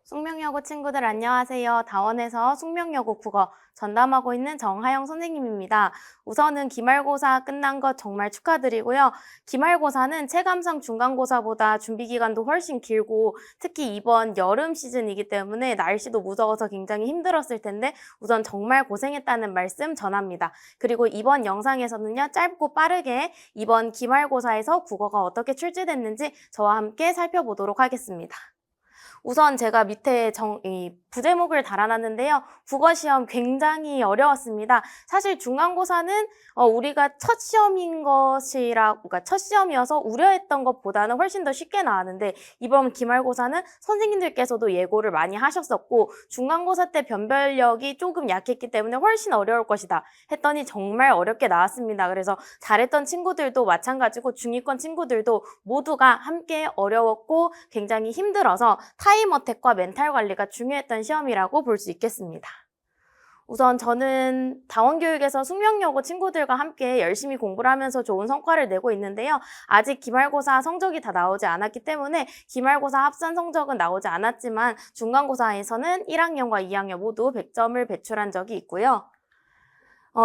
숙명여고 친구들 안녕하세요. 다원에서 숙명여고 국어 전담하고 있는 정하영 선생님입니다. 우선은 기말고사 끝난 것 정말 축하드리고요. 기말고사는 체감상 중간고사보다 준비 기간도 훨씬 길고 특히 이번 여름 시즌이기 때문에 날씨도 무더워서 굉장히 힘들었을 텐데 우선 정말 고생했다는 말씀 전합니다. 그리고 이번 영상에서는요, 짧고 빠르게 이번 기말고사에서 국어가 어떻게 출제됐는지 저와 함께 살펴보도록 하겠습니다. 우선 제가 밑에 이 부제목을 달아놨는데요. 국어시험 굉장히 어려웠습니다. 사실 중간고사는 우리가 첫 시험인 그러니까 첫 시험이어서 우려했던 것보다는 훨씬 더 쉽게 나왔는데 이번 기말고사는 선생님들께서도 예고를 많이 하셨었고 중간고사 때 변별력이 조금 약했기 때문에 훨씬 어려울 것이다 했더니 정말 어렵게 나왔습니다. 그래서 잘했던 친구들도 마찬가지고 중위권 친구들도 모두가 함께 어려웠고 굉장히 힘들어서 타임 어택과 멘탈 관리가 중요했던 시험이라고 볼 수 있겠습니다. 우선 저는 다원교육에서 숙명여고 친구들과 함께 열심히 공부를 하면서 좋은 성과를 내고 있는데요. 아직 기말고사 성적이 다 나오지 않았기 때문에 기말고사 합산 성적은 나오지 않았지만 중간고사에서는 1학년과 2학년 모두 100점을 배출한 적이 있고요.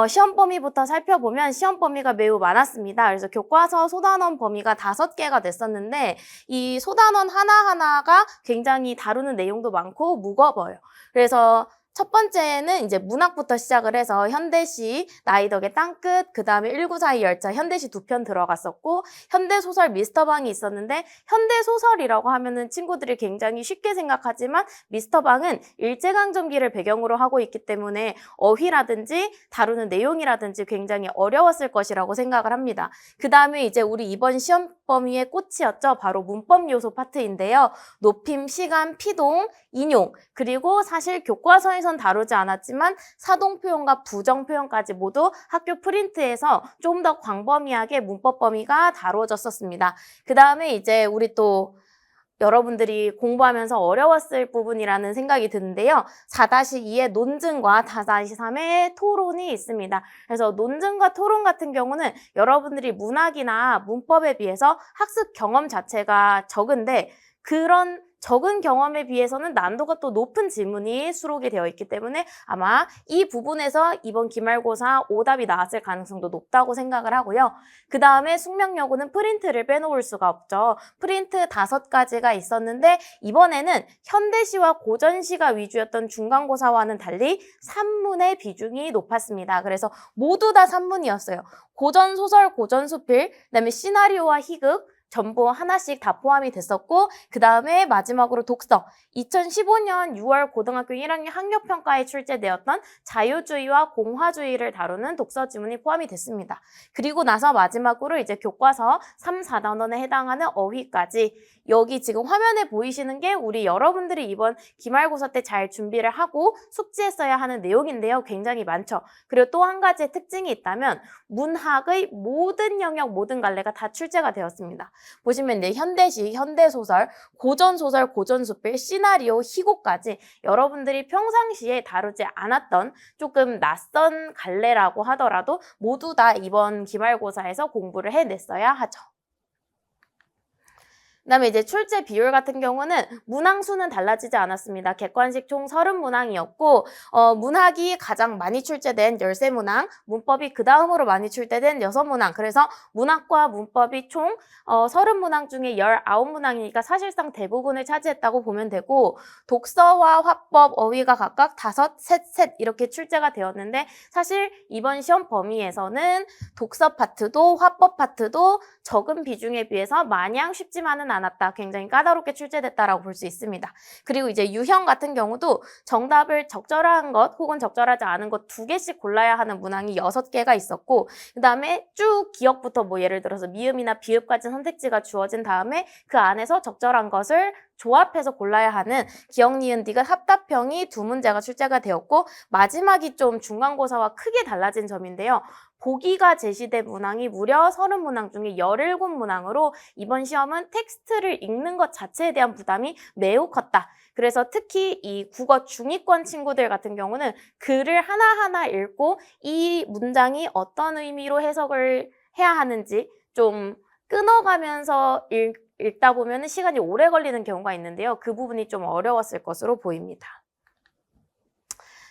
시험 범위부터 살펴보면 시험 범위가 매우 많았습니다. 그래서 교과서 소단원 범위가 5개가 됐었는데 이 소단원 하나하나가 굉장히 다루는 내용도 많고 무거워요. 그래서 첫 번째는 이제 문학부터 시작을 해서 현대시, 나이 덕의 땅끝, 그 다음에 1942 열차, 현대시 2편 들어갔었고 현대소설 미스터방이 있었는데 현대소설이라고 하면은 친구들이 굉장히 쉽게 생각하지만 미스터방은 일제강점기를 배경으로 하고 있기 때문에 어휘라든지 다루는 내용이라든지 굉장히 어려웠을 것이라고 생각을 합니다. 그 다음에 이제 우리 이번 시험 범위의 꽃이었죠. 바로 문법 요소 파트인데요. 높임, 시간, 피동, 인용, 그리고 사실 교과서에선 다루지 않았지만 사동 표현과 부정 표현까지 모두 학교 프린트에서 좀 더 광범위하게 문법 범위가 다루어졌었습니다. 그 다음에 이제 우리 또 여러분들이 공부하면서 어려웠을 부분이라는 생각이 드는데요. 4-2의 논증과 4-3의 토론이 있습니다. 그래서 논증과 토론 같은 경우는 여러분들이 문학이나 문법에 비해서 학습 경험 자체가 적은데 그런 적은 경험에 비해서는 난도가 또 높은 질문이 수록이 되어 있기 때문에 아마 이 부분에서 이번 기말고사 오답이 나왔을 가능성도 높다고 생각을 하고요. 그 다음에 숙명여고는 프린트를 빼놓을 수가 없죠. 프린트 5가지가 있었는데 이번에는 현대시와 고전시가 위주였던 중간고사와는 달리 산문의 비중이 높았습니다. 그래서 모두 다 산문이었어요. 고전소설, 고전수필, 그다음에 시나리오와 희극, 전부 하나씩 다 포함이 됐었고 그 다음에 마지막으로 독서 2015년 6월 고등학교 1학년 학력평가에 출제되었던 자유주의와 공화주의를 다루는 독서 지문이 포함이 됐습니다. 그리고 나서 마지막으로 이제 교과서 3, 4단원에 해당하는 어휘까지 여기 지금 화면에 보이시는 게 우리 여러분들이 이번 기말고사 때 잘 준비를 하고 숙지했어야 하는 내용인데요. 굉장히 많죠. 그리고 또 한 가지의 특징이 있다면 문학의 모든 영역, 모든 갈래가 다 출제가 되었습니다. 보시면 이제 현대시, 현대소설, 고전소설, 고전수필, 시나리오, 희곡까지 여러분들이 평상시에 다루지 않았던 조금 낯선 갈래라고 하더라도 모두 다 이번 기말고사에서 공부를 해냈어야 하죠. 그다음에 이제 출제 비율 같은 경우는 문항 수는 달라지지 않았습니다. 객관식 총 30문항이었고 문학이 가장 많이 출제된 13문항, 문법이 그 다음으로 많이 출제된 6문항. 그래서 문학과 문법이 총 30문항 중에 19문항이니까 사실상 대부분을 차지했다고 보면 되고 독서와 화법, 어휘가 각각 5, 셋, 셋 이렇게 출제가 되었는데 사실 이번 시험 범위에서는 독서 파트도 화법 파트도 적은 비중에 비해서 마냥 쉽지만은 않았다. 굉장히 까다롭게 출제됐다라고 볼 수 있습니다. 그리고 이제 유형 같은 경우도 정답을 적절한 것 혹은 적절하지 않은 것 2개씩 골라야 하는 문항이 6개가 있었고 그 다음에 쭉 기억부터 뭐 예를 들어서 미음이나 비읍까지 선택지가 주어진 다음에 그 안에서 적절한 것을 조합해서 골라야 하는 기억, 니은, 디귿 합답형이 2문제가 출제가 되었고 마지막이 좀 중간고사와 크게 달라진 점인데요. 보기가 제시된 문항이 무려 30문항 중에 17문항으로 이번 시험은 텍스트를 읽는 것 자체에 대한 부담이 매우 컸다. 그래서 특히 이 국어 중위권 친구들 같은 경우는 글을 하나하나 읽고 이 문장이 어떤 의미로 해석을 해야 하는지 좀 끊어가면서 읽다 보면 시간이 오래 걸리는 경우가 있는데요. 그 부분이 좀 어려웠을 것으로 보입니다.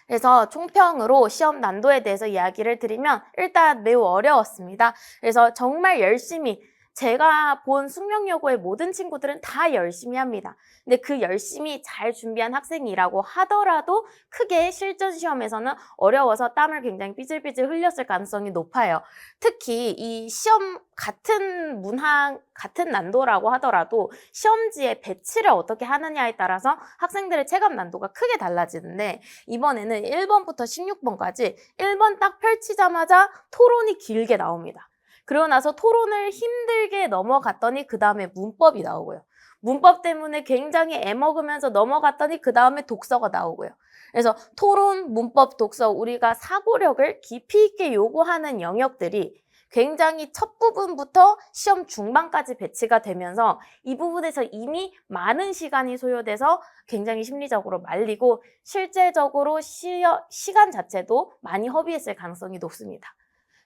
그래서 총평으로 시험 난도에 대해서 이야기를 드리면 일단 매우 어려웠습니다. 그래서 정말 열심히 제가 본 숙명여고의 모든 친구들은 다 열심히 합니다. 근데 그 열심히 잘 준비한 학생이라고 하더라도 크게 실전 시험에서는 어려워서 땀을 굉장히 삐질삐질 흘렸을 가능성이 높아요. 특히 이 시험 같은 문항, 같은 난도라고 하더라도 시험지에 배치를 어떻게 하느냐에 따라서 학생들의 체감 난도가 크게 달라지는데 이번에는 1번부터 16번까지 1번 딱 펼치자마자 토론이 길게 나옵니다. 그러고 나서 토론을 힘들게 넘어갔더니 그 다음에 문법이 나오고요. 문법 때문에 굉장히 애먹으면서 넘어갔더니 그 다음에 독서가 나오고요. 그래서 토론, 문법, 독서 우리가 사고력을 깊이 있게 요구하는 영역들이 굉장히 첫 부분부터 시험 중반까지 배치가 되면서 이 부분에서 이미 많은 시간이 소요돼서 굉장히 심리적으로 말리고 실제적으로 시간 자체도 많이 허비했을 가능성이 높습니다.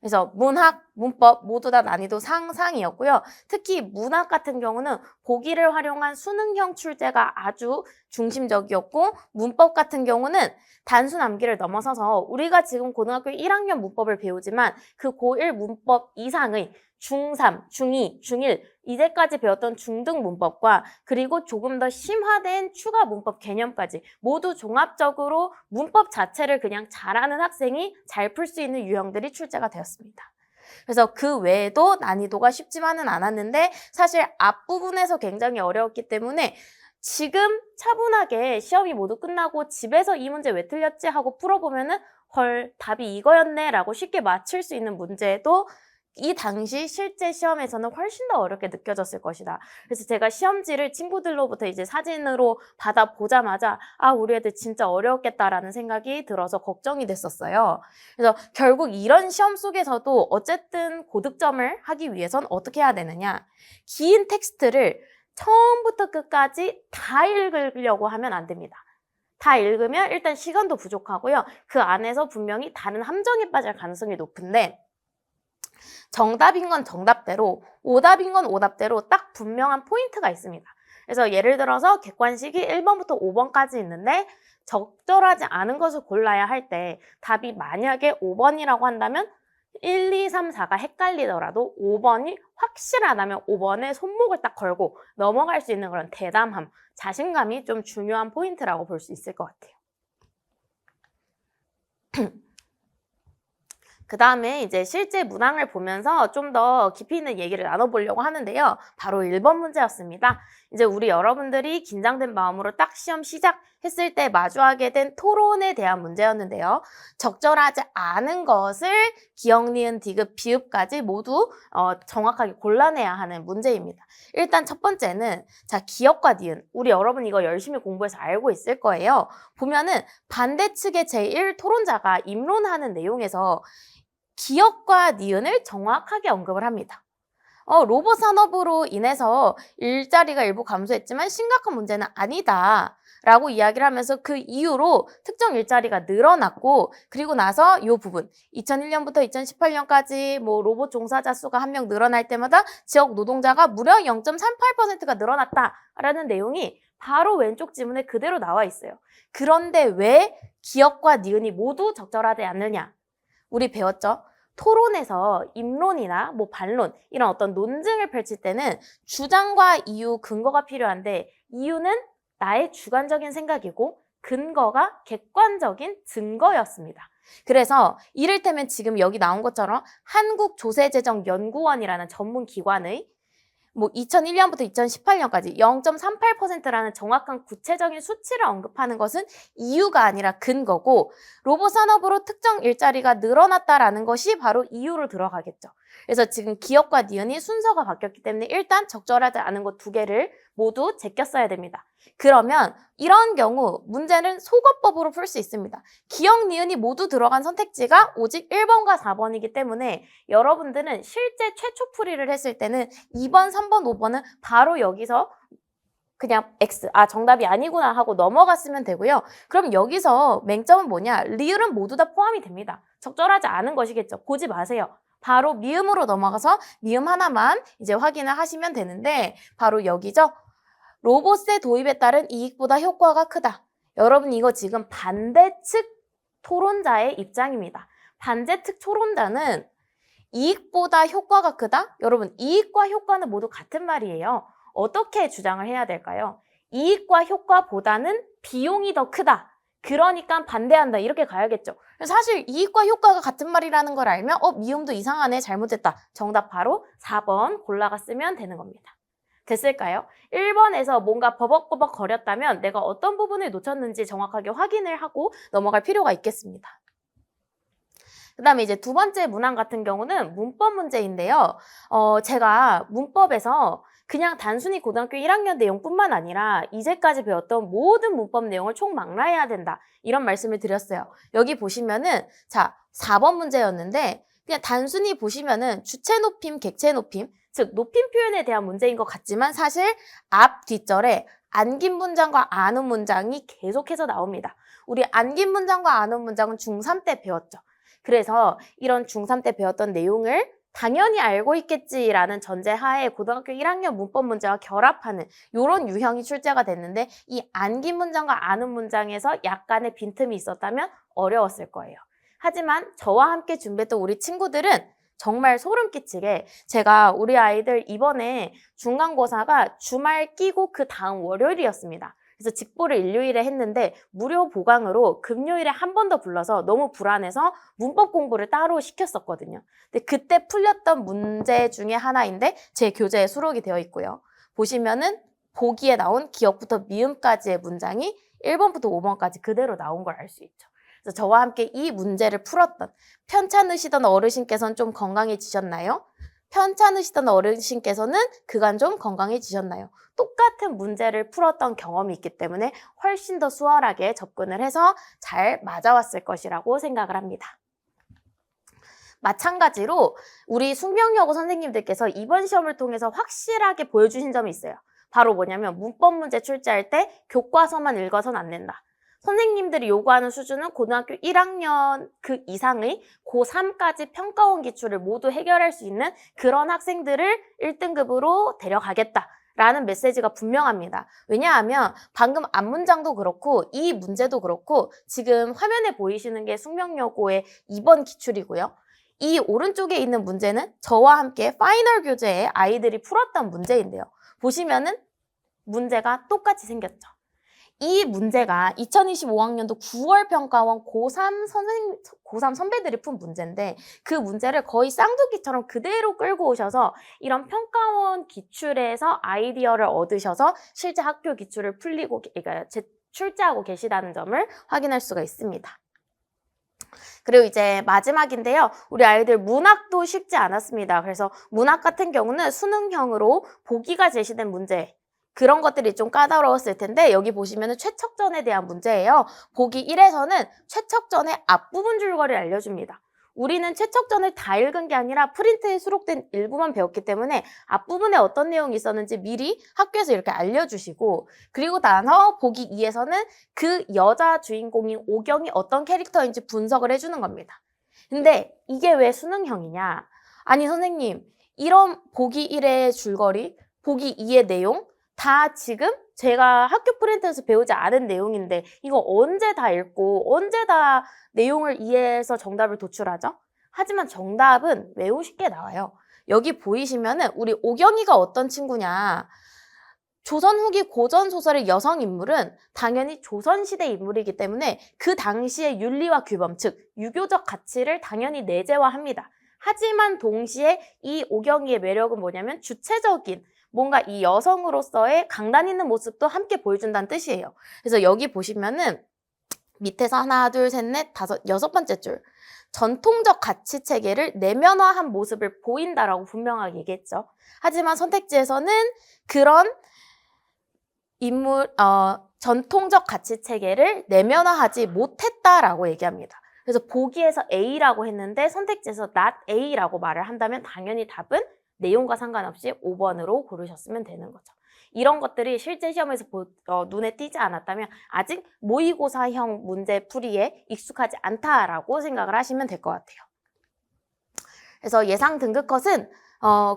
그래서 문학, 문법 모두 다 난이도 상이었고요. 특히 문학 같은 경우는 보기를 활용한 수능형 출제가 아주 중심적이었고 문법 같은 경우는 단순 암기를 넘어서서 우리가 지금 고등학교 1학년 문법을 배우지만 그 고1 문법 이상의 중3, 중2, 중1 이제까지 배웠던 중등 문법과 그리고 조금 더 심화된 추가 문법 개념까지 모두 종합적으로 문법 자체를 그냥 잘하는 학생이 잘 풀 수 있는 유형들이 출제가 되었습니다. 그래서 그 외에도 난이도가 쉽지만은 않았는데 사실 앞부분에서 굉장히 어려웠기 때문에 지금 차분하게 시험이 모두 끝나고 집에서 이 문제 왜 틀렸지 하고 풀어보면은 헐 답이 이거였네 라고 쉽게 맞출 수 있는 문제도 이 당시 실제 시험에서는 훨씬 더 어렵게 느껴졌을 것이다. 그래서 제가 시험지를 친구들로부터 이제 사진으로 받아보자마자 아 우리 애들 진짜 어려웠겠다라는 생각이 들어서 걱정이 됐었어요. 그래서 결국 이런 시험 속에서도 어쨌든 고득점을 하기 위해선 어떻게 해야 되느냐. 긴 텍스트를 처음부터 끝까지 다 읽으려고 하면 안 됩니다. 다 읽으면 일단 시간도 부족하고요. 그 안에서 분명히 다른 함정에 빠질 가능성이 높은데 정답인 건 정답대로, 오답인 건 오답대로 딱 분명한 포인트가 있습니다. 그래서 예를 들어서 객관식이 1번부터 5번까지 있는데 적절하지 않은 것을 골라야 할 때 답이 만약에 5번이라고 한다면 1, 2, 3, 4가 헷갈리더라도 5번이 확실하다면 5번에 손목을 딱 걸고 넘어갈 수 있는 그런 대담함, 자신감이 좀 중요한 포인트라고 볼 수 있을 것 같아요. 그 다음에 이제 실제 문항을 보면서 좀 더 깊이 있는 얘기를 나눠보려고 하는데요. 바로 1번 문제였습니다. 이제 우리 여러분들이 긴장된 마음으로 딱 시험 시작했을 때 마주하게 된 토론에 대한 문제였는데요. 적절하지 않은 것을 기역, 니은, 디귿, 비읍까지 모두 정확하게 골라내야 하는 문제입니다. 일단 첫 번째는 자 기역과 니은, 우리 여러분 이거 열심히 공부해서 알고 있을 거예요. 보면은 반대측의 제1토론자가 입론하는 내용에서 기역과 니은을 정확하게 언급을 합니다. 로봇 산업으로 인해서 일자리가 일부 감소했지만 심각한 문제는 아니다 라고 이야기를 하면서 그 이후로 특정 일자리가 늘어났고 그리고 나서 이 부분 2001년부터 2018년까지 뭐 로봇 종사자 수가 한 명 늘어날 때마다 지역 노동자가 무려 0.38%가 늘어났다라는 내용이 바로 왼쪽 지문에 그대로 나와 있어요. 그런데 왜 기역과 니은이 모두 적절하지 않느냐? 우리 배웠죠? 토론에서 입론이나 뭐 반론 이런 어떤 논증을 펼칠 때는 주장과 이유, 근거가 필요한데 이유는 나의 주관적인 생각이고 근거가 객관적인 증거였습니다. 그래서 이를테면 지금 여기 나온 것처럼 한국조세재정연구원이라는 전문 기관의 뭐 2001년부터 2018년까지 0.38%라는 정확한 구체적인 수치를 언급하는 것은 이유가 아니라 근거고 로봇 산업으로 특정 일자리가 늘어났다라는 것이 바로 이유로 들어가겠죠. 그래서 지금 기역과 니은이 순서가 바뀌었기 때문에 일단 적절하지 않은 것 두 개를 모두 제꼈어야 됩니다. 그러면 이런 경우 문제는 속어법으로 풀 수 있습니다. 기역, 니은이 모두 들어간 선택지가 오직 1번과 4번이기 때문에 여러분들은 실제 최초 풀이를 했을 때는 2번, 3번, 5번은 바로 여기서 그냥 X, 정답이 아니구나 하고 넘어갔으면 되고요. 그럼 여기서 맹점은 뭐냐? 리을은 모두 다 포함이 됩니다. 적절하지 않은 것이겠죠. 보지 마세요. 바로 미음으로 넘어가서 미음 하나만 이제 확인을 하시면 되는데 바로 여기죠. 로봇의 도입에 따른 이익보다 효과가 크다. 여러분 이거 지금 반대측 토론자의 입장입니다. 반대측 토론자는 이익보다 효과가 크다? 여러분 이익과 효과는 모두 같은 말이에요. 어떻게 주장을 해야 될까요? 이익과 효과보다는 비용이 더 크다. 그러니까 반대한다. 이렇게 가야겠죠. 사실 이익과 효과가 같은 말이라는 걸 알면 미음도 이상하네. 잘못됐다. 정답 바로 4번 골라갔으면 되는 겁니다. 됐을까요? 1번에서 뭔가 버벅버벅 거렸다면 내가 어떤 부분을 놓쳤는지 정확하게 확인을 하고 넘어갈 필요가 있겠습니다. 그 다음에 이제 두 번째 문항 같은 경우는 문법 문제인데요. 제가 문법에서 그냥 단순히 고등학교 1학년 내용뿐만 아니라 이제까지 배웠던 모든 문법 내용을 총망라해야 된다. 이런 말씀을 드렸어요. 여기 보시면은 자 4번 문제였는데 그냥 단순히 보시면은 주체 높임, 객체 높임, 즉 높임 표현에 대한 문제인 것 같지만 사실 앞 뒷절에 안긴 문장과 안온 문장이 계속해서 나옵니다. 우리 안긴 문장과 안온 문장은 중3 때 배웠죠. 그래서 이런 중3 때 배웠던 내용을 당연히 알고 있겠지라는 전제하에 고등학교 1학년 문법 문제와 결합하는 이런 유형이 출제가 됐는데 이 안긴 문장과 안온 문장에서 약간의 빈틈이 있었다면 어려웠을 거예요. 하지만 저와 함께 준비했던 우리 친구들은 정말 소름 끼치게 제가 우리 아이들 이번에 중간고사가 주말 끼고 그 다음 월요일이었습니다. 그래서 직보를 일요일에 했는데 무료 보강으로 금요일에 한 번 더 불러서 너무 불안해서 문법 공부를 따로 시켰었거든요. 근데 그때 풀렸던 문제 중에 하나인데 제 교재에 수록이 되어 있고요. 보시면은 보기에 나온 기억부터 미음까지의 문장이 1번부터 5번까지 그대로 나온 걸 알 수 있죠. 그래서 저와 함께 이 문제를 풀었던 편찮으시던 어르신께서는 좀 건강해지셨나요? 편찮으시던 어르신께서는 그간 좀 건강해지셨나요? 똑같은 문제를 풀었던 경험이 있기 때문에 훨씬 더 수월하게 접근을 해서 잘 맞아왔을 것이라고 생각을 합니다. 마찬가지로 우리 숙명여고 선생님들께서 이번 시험을 통해서 확실하게 보여주신 점이 있어요. 바로 뭐냐면 문법 문제 출제할 때 교과서만 읽어서는 안 된다. 선생님들이 요구하는 수준은 고등학교 1학년 그 이상의 고3까지 평가원 기출을 모두 해결할 수 있는 그런 학생들을 1등급으로 데려가겠다라는 메시지가 분명합니다. 왜냐하면 방금 앞 문장도 그렇고 이 문제도 그렇고 지금 화면에 보이시는 게 숙명여고의 2번 기출이고요. 이 오른쪽에 있는 문제는 저와 함께 파이널 교재에 아이들이 풀었던 문제인데요. 보시면은 문제가 똑같이 생겼죠. 이 문제가 2025학년도 9월 평가원 고3 선배들이 푼 문제인데 그 문제를 거의 쌍둥이처럼 그대로 끌고 오셔서 이런 평가원 기출에서 아이디어를 얻으셔서 실제 학교 기출을 풀리고 그러니까 출제하고 계시다는 점을 확인할 수가 있습니다. 그리고 이제 마지막인데요. 우리 아이들 문학도 쉽지 않았습니다. 그래서 문학 같은 경우는 수능형으로 보기가 제시된 문제 그런 것들이 좀 까다로웠을 텐데 여기 보시면은 최척전에 대한 문제예요. 보기 1에서는 최척전의 앞부분 줄거리를 알려줍니다. 우리는 최척전을 다 읽은 게 아니라 프린트에 수록된 일부만 배웠기 때문에 앞부분에 어떤 내용이 있었는지 미리 학교에서 이렇게 알려주시고 그리고 나서 보기 2에서는 그 여자 주인공인 오경이 어떤 캐릭터인지 분석을 해주는 겁니다. 근데 이게 왜 수능형이냐? 아니 선생님 이런 보기 1의 줄거리, 보기 2의 내용 다 지금 제가 학교 프린트에서 배우지 않은 내용인데 이거 언제 다 읽고 언제 다 내용을 이해해서 정답을 도출하죠? 하지만 정답은 매우 쉽게 나와요. 여기 보이시면은 우리 오경이가 어떤 친구냐. 조선 후기 고전 소설의 여성 인물은 당연히 조선시대 인물이기 때문에 그 당시의 윤리와 규범, 즉 유교적 가치를 당연히 내재화합니다. 하지만 동시에 이 오경이의 매력은 뭐냐면 주체적인 뭔가 이 여성으로서의 강단 있는 모습도 함께 보여준다는 뜻이에요. 그래서 여기 보시면은 밑에서 하나, 둘, 셋, 넷, 다섯, 여섯 번째 줄. 전통적 가치 체계를 내면화한 모습을 보인다라고 분명하게 얘기했죠. 하지만 선택지에서는 그런 전통적 가치 체계를 내면화하지 못했다라고 얘기합니다. 그래서 보기에서 A라고 했는데 선택지에서 not A라고 말을 한다면 당연히 답은 내용과 상관없이 5번으로 고르셨으면 되는 거죠. 이런 것들이 실제 시험에서 눈에 띄지 않았다면 아직 모의고사형 문제 풀이에 익숙하지 않다라고 생각을 하시면 될 것 같아요. 그래서 예상 등급컷은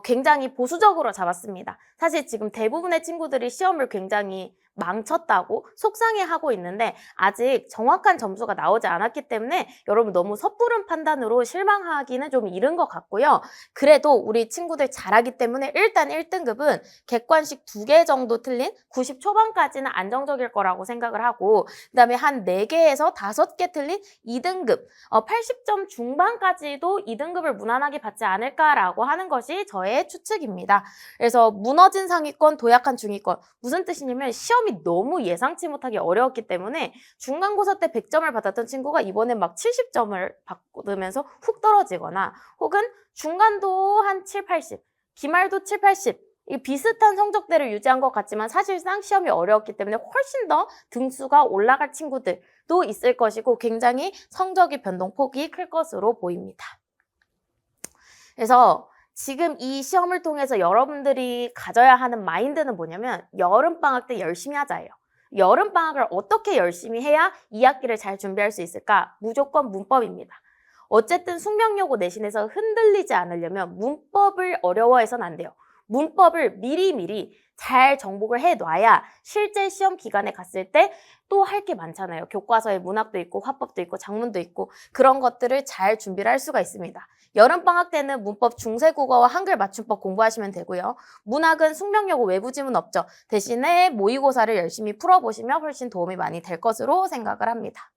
굉장히 보수적으로 잡았습니다. 사실 지금 대부분의 친구들이 시험을 굉장히 망쳤다고 속상해하고 있는데 아직 정확한 점수가 나오지 않았기 때문에 여러분 너무 섣부른 판단으로 실망하기는 좀 이른 것 같고요. 그래도 우리 친구들 잘하기 때문에 일단 1등급은 객관식 2개 정도 틀린 90 초반까지는 안정적일 거라고 생각을 하고 그 다음에 한 4개에서 5개 틀린 2등급 80점 중반까지도 2등급을 무난하게 받지 않을까라고 하는 것이 저의 추측입니다. 그래서 무너진 상위권, 도약한 중위권 무슨 뜻이냐면 시험이 너무 예상치 못하게 어려웠기 때문에 중간고사 때 100점을 받았던 친구가 이번에 막 70점을 받으면서 훅 떨어지거나 혹은 중간도 한 7, 80, 기말도 7, 80 이 비슷한 성적대를 유지한 것 같지만 사실상 시험이 어려웠기 때문에 훨씬 더 등수가 올라갈 친구들도 있을 것이고 굉장히 성적의 변동폭이 클 것으로 보입니다. 그래서 지금 이 시험을 통해서 여러분들이 가져야 하는 마인드는 뭐냐면 여름방학 때 열심히 하자예요. 여름방학을 어떻게 열심히 해야 2학기를 잘 준비할 수 있을까? 무조건 문법입니다. 어쨌든 숙명여고 내신에서 흔들리지 않으려면 문법을 어려워해서는 안 돼요. 문법을 미리미리 잘 정복을 해놔야 실제 시험 기간에 갔을 때 또 할 게 많잖아요. 교과서에 문학도 있고 화법도 있고 작문도 있고 그런 것들을 잘 준비를 할 수가 있습니다. 여름방학 때는 문법 중세국어와 한글 맞춤법 공부하시면 되고요. 문학은 숙명여고 외부 지문 없죠. 대신에 모의고사를 열심히 풀어보시면 훨씬 도움이 많이 될 것으로 생각을 합니다.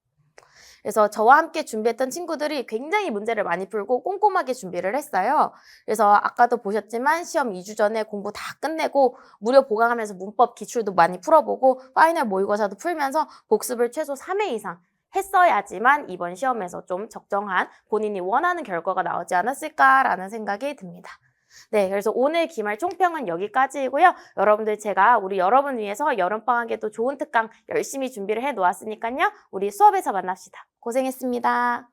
그래서 저와 함께 준비했던 친구들이 굉장히 문제를 많이 풀고 꼼꼼하게 준비를 했어요. 그래서 아까도 보셨지만 시험 2주 전에 공부 다 끝내고 무료 보강하면서 문법 기출도 많이 풀어보고 파이널 모의고사도 풀면서 복습을 최소 3회 이상 했어야지만 이번 시험에서 좀 적정한 본인이 원하는 결과가 나오지 않았을까라는 생각이 듭니다. 네, 그래서 오늘 기말 총평은 여기까지이고요. 여러분들 제가 우리 여러분 위해서 여름방학에도 좋은 특강 열심히 준비를 해 놓았으니까요. 우리 수업에서 만납시다. 고생했습니다.